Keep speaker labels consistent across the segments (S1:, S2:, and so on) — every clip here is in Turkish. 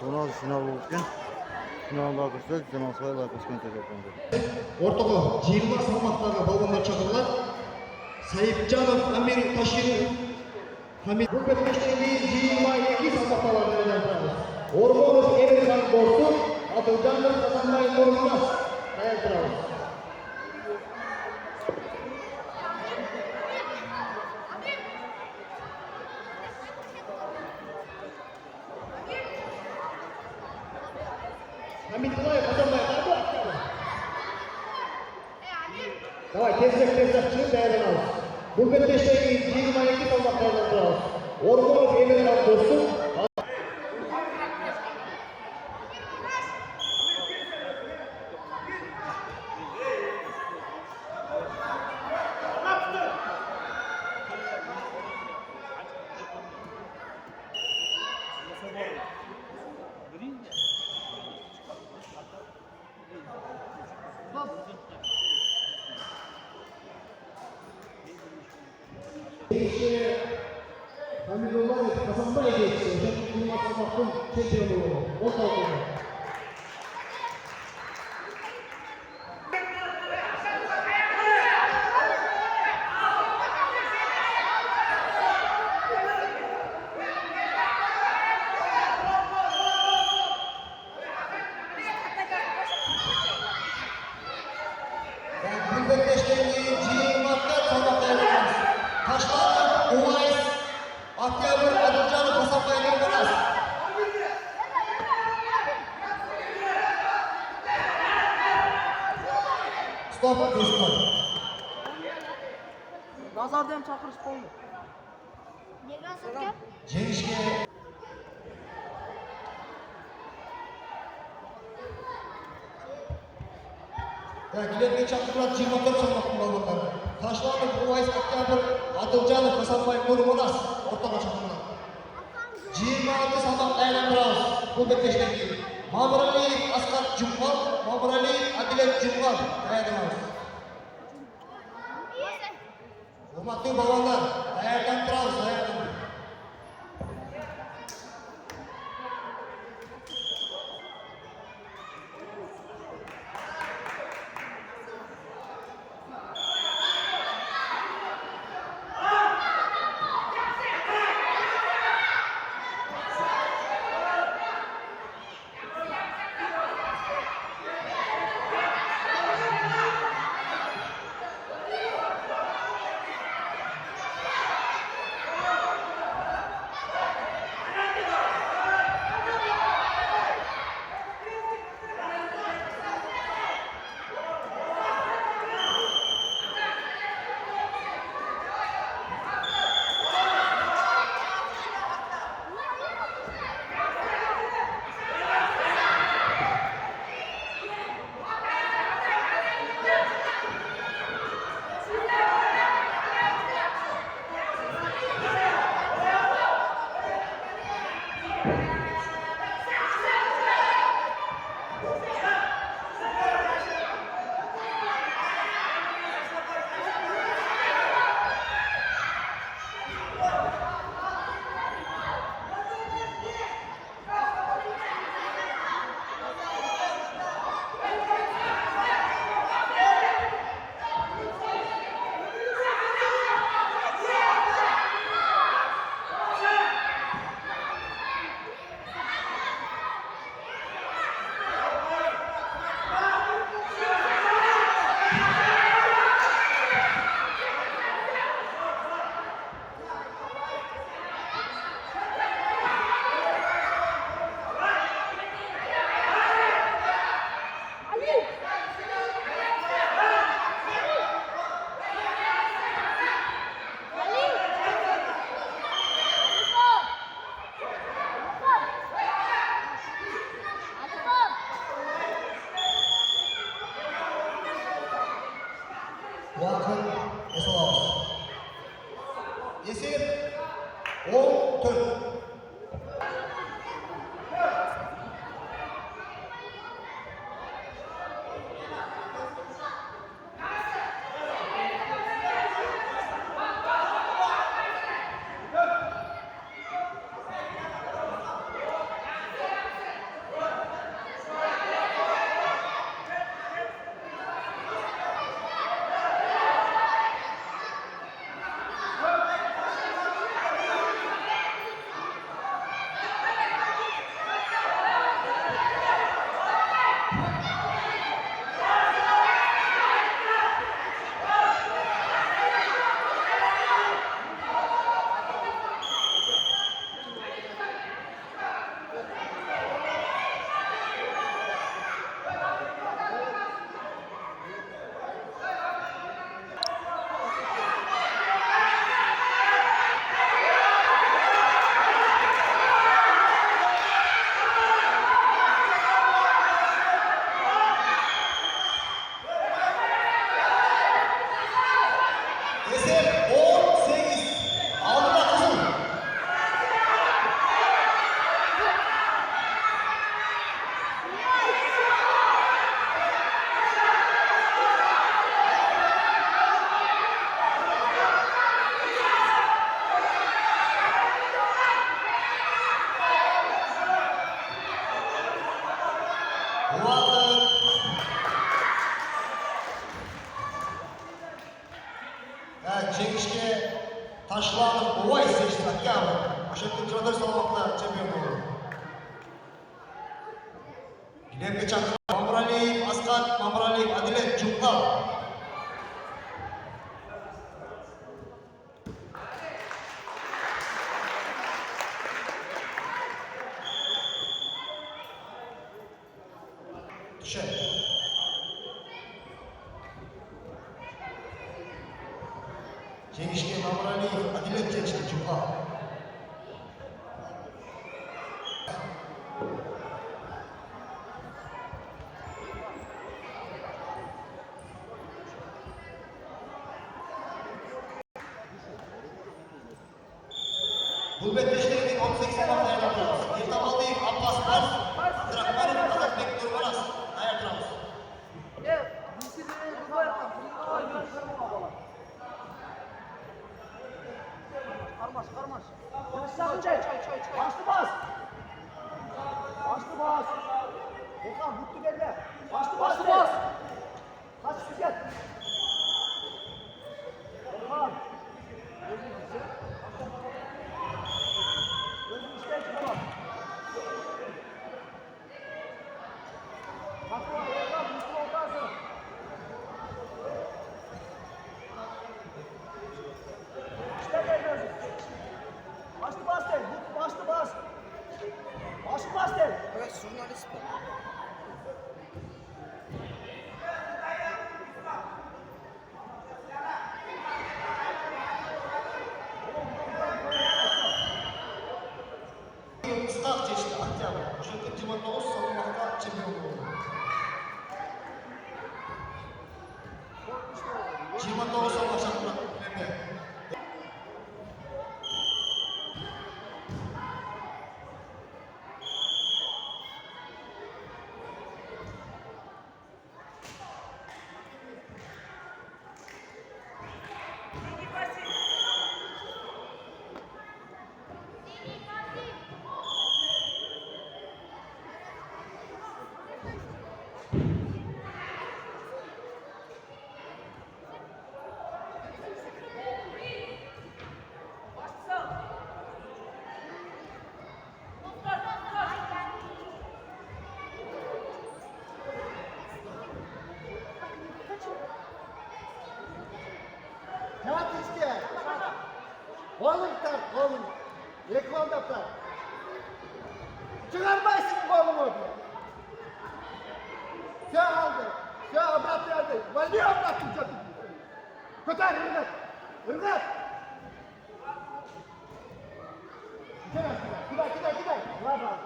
S1: To'g'ri final bo'lgan. Finalda ko'rsak, Jamoasga qo'shgan tashakkur.
S2: O'rtog'i 20 salmoqdagi balonlar chaqiriladi. Saidjanov Amir Toshirov Hamid bu bekleşteki 22 salmoqdagilardan turadi. O'rmonov Emirxon Bo'rsun, Abduljanov Hasanbay Nurmas tayyor turadi. Hamid To'layev Hasanbay Давай, tezlik çıkıp değerleniriz. Bu bekleşteki 22 salmoqdagilardan turadi. O'rmonov Emirxon Bo'rsun Hamidullah Hasanbay geçti. Dünya Salmoq'un çempionu. O kaldı. Bu bekleşteki Cimat'ta salmoqdagilar. Taşlar Uvays Aktiyabır Abduljanov Hasanbay Nurmas. Stop Do'stlar.
S3: Nazarda ham chaqirish qoldi.
S4: Nega asabga?
S2: Jengishga Gilerga chaqiriladi Cimatlar salmoqning balonlari. Tashlanib Uvays Aktiyabır Abduljanov Hasanbay Nurmas o'rtaga chaqiriladi. 26 salmoq aylantiramiz. Bu bekleşteki Mamuraliyev Asqat Jumqon, Mamuraliyev Adilat Jumqon tayyorlanamiz. Hurmatli balonlar, tayyorlanib turamiz, tayyorlanib. 21 salmakta çempiyon oldu. Giderge çakır Mamuraliyev Askat, Mamuraliyev Adilet Cumhur. Düşer. Cengiçke Mamuraliyev Adilet Cengiçke Cumhur. Bulbet Teşteri'nin 18 salmakta yapıyoruz. Yırtamalıyım Abbas Bars. Drakman'ın Azatbek Durmanas. Hayat Ramos.
S3: Gel. Dişi de bu yapalım. Ay görüşürüm baba. Karmaş karmaş.
S2: Başla
S3: Çay.
S2: Başlı bas. Başlı bas. Okan mutlu belli. Başlı bas.
S3: Başlı bas.
S2: Kaç süket. Okan. Gözün işten çıkamaz. Bakma Okan mutlu oltarsın. İşte geliyorsun. Başlı bas del. Başlı bas. Başlı bas del.
S3: Evet jurnalist bu.
S2: Start çeşitli Akçabat. Çünkü Cimat'ta o savunmakta çempiyon oldu. Cimat'ta o savunmakta önemli. Kağıt isteyen. Oğlum tak, oğlum. Reklamda tak. Çıkarmayısın oğlum orada. Sen aldı. Sen abrat verdi. Ben niye abratım çok? Köter, ırgat. Irgat. Gider. Var var.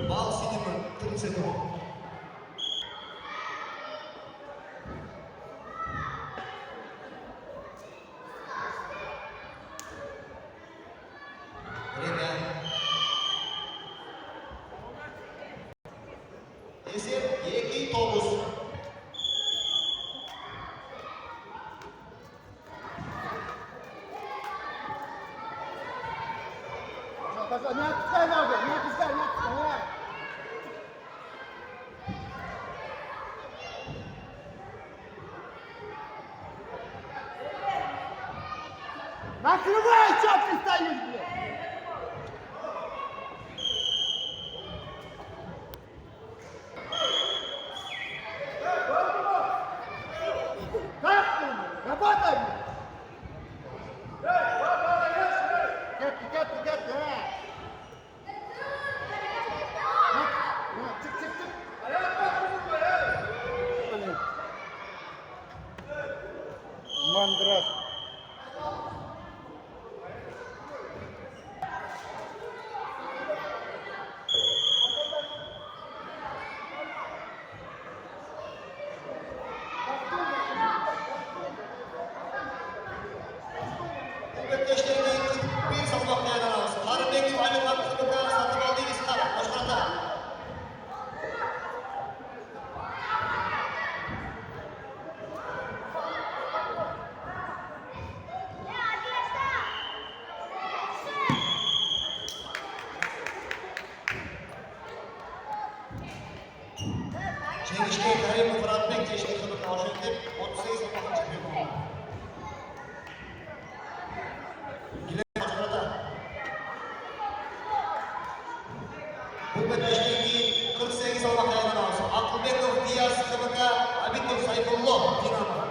S2: Bal sinema, kırmızı. Esir, Yeki Tobus. Накрывай, что ты стоишь, блядь! Как ты? Работай! Get, çık.
S1: Mandras.
S2: Sevgili Karim Fırat Bekçeş'te kılık hoşlandık. 38 salmak çepiyor. Gile Maçarata. Bu bedeşteki 48 salmak ayağına alsın. Akılbekov Diyaz Kılık'a Abidin Sayfullah Dinamo.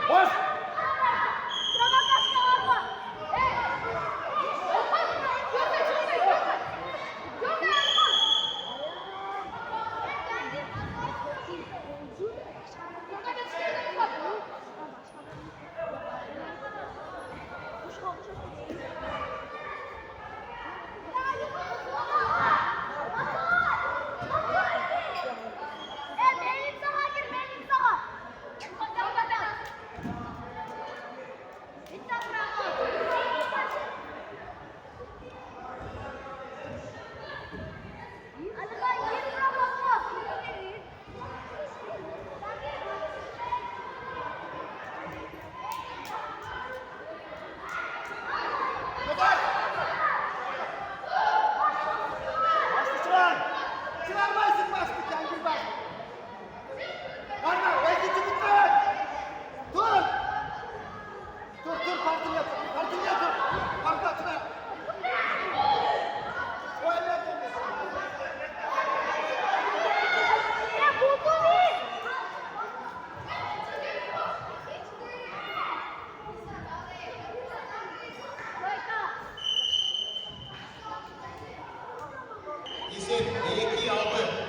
S3: Boş.
S2: İsim Eki aldı.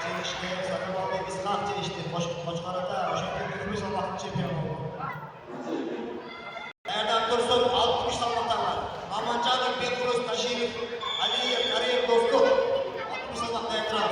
S2: Çelişki, Sakıbal Bey biz kalk çelişti. Koçkarata, Hoşafet Gümüş Allah'ın çempiyon. Erdem Dursun, 60 salmaktan var. Amancanov, Petrus, Taşiyev, Aliyev, Karayev, Dostluk. 60 salmakta etraf.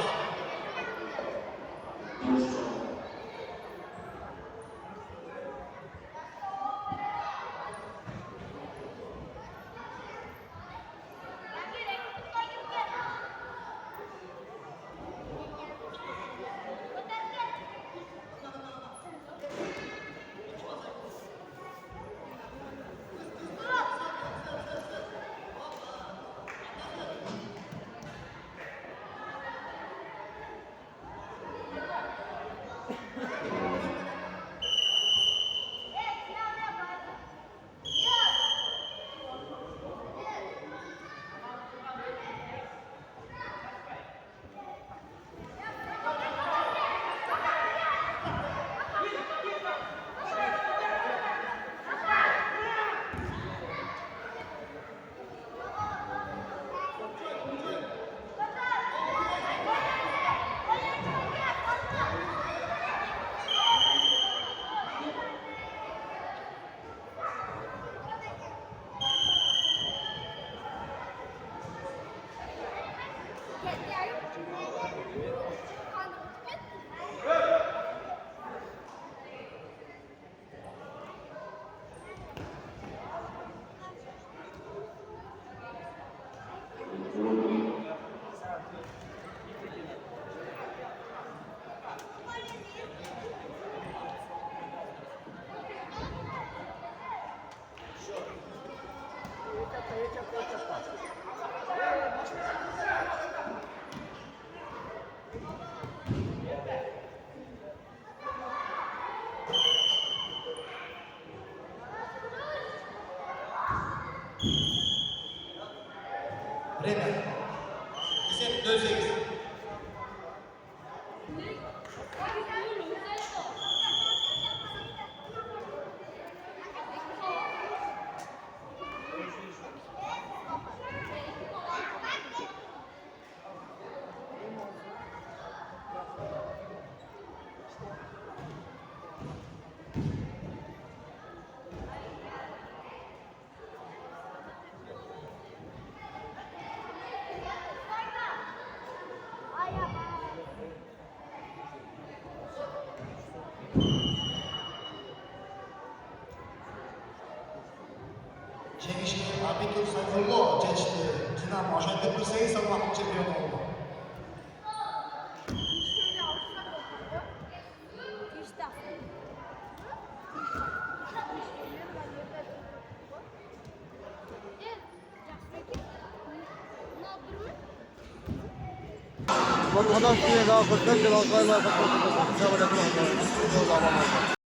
S2: Время. Esep 4-8. Jengishli Abitur Sayfullo jechdi. Dinamo Ошентип Kursayi salmoq chempioni bo'ldi.
S1: Bak, adam suya daha fırsat, cevap var,